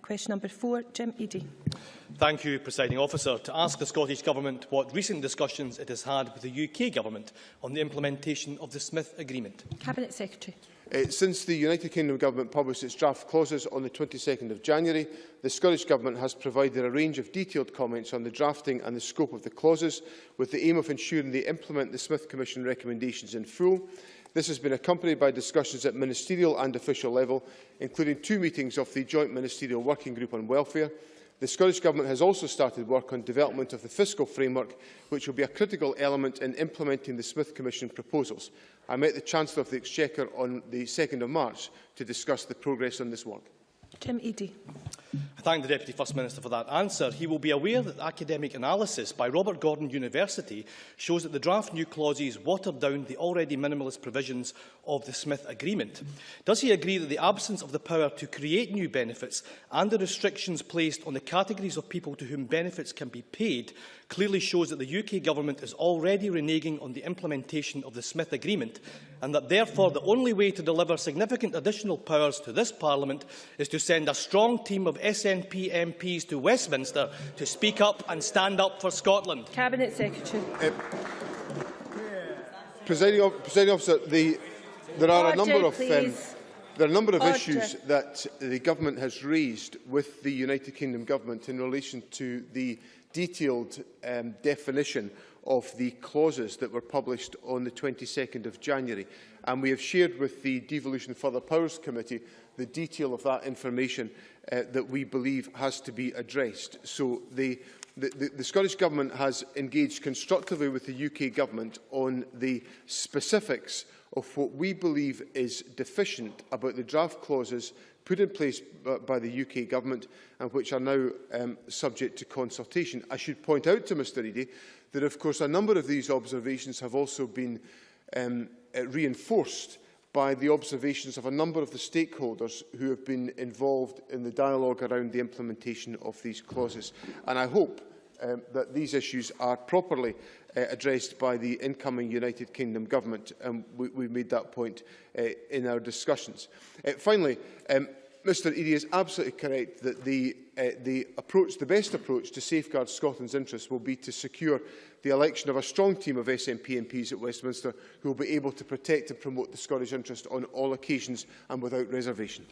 Question number 4, Jim Eadie. Thank you, Presiding Officer. To ask the Scottish Government what recent discussions it has had with the UK Government on the implementation of the Smith Agreement. Cabinet Secretary. Since the United Kingdom Government published its draft clauses on the 22nd of January, the Scottish Government has provided a range of detailed comments on the drafting and the scope of the clauses, with the aim of ensuring they implement the Smith Commission recommendations in full. This has been accompanied by discussions at ministerial and official level, including 2 meetings of the Joint Ministerial Working Group on Welfare. The Scottish Government has also started work on development of the fiscal framework, which will be a critical element in implementing the Smith Commission proposals. I met the Chancellor of the Exchequer on the 2nd of March to discuss the progress on this work. Jim Eadie. I thank the Deputy First Minister for that answer. He will be aware that academic analysis by Robert Gordon University shows that the draft new clauses watered down the already minimalist provisions of the Smith Agreement. Does he agree that the absence of the power to create new benefits and the restrictions placed on the categories of people to whom benefits can be paid clearly shows that the UK Government is already reneging on the implementation of the Smith Agreement, and that therefore the only way to deliver significant additional powers to this Parliament is to send a strong team of SNP MPs to Westminster to speak up and stand up for Scotland? Cabinet Secretary. Presiding Officer, there are a number of issues that the Government has raised with the United Kingdom Government in relation to the detailed definition of the clauses that were published on the 22nd of January. And we have shared with the Devolution Further Powers Committee the detail of that information that we believe has to be addressed. So the Scottish Government has engaged constructively with the UK Government on the specifics of what we believe is deficient about the draft clauses put in place by the UK Government and which are now subject to consultation. I should point out to Mr Eadie that, of course, a number of these observations have also been reinforced by the observations of a number of the stakeholders who have been involved in the dialogue around the implementation of these clauses. And I hope that these issues are properly addressed by the incoming United Kingdom Government, and we made that point in our discussions. Finally, Mr Eadie is absolutely correct that the best approach to safeguard Scotland's interests will be to secure the election of a strong team of SNP MPs at Westminster who will be able to protect and promote the Scottish interest on all occasions and without reservation.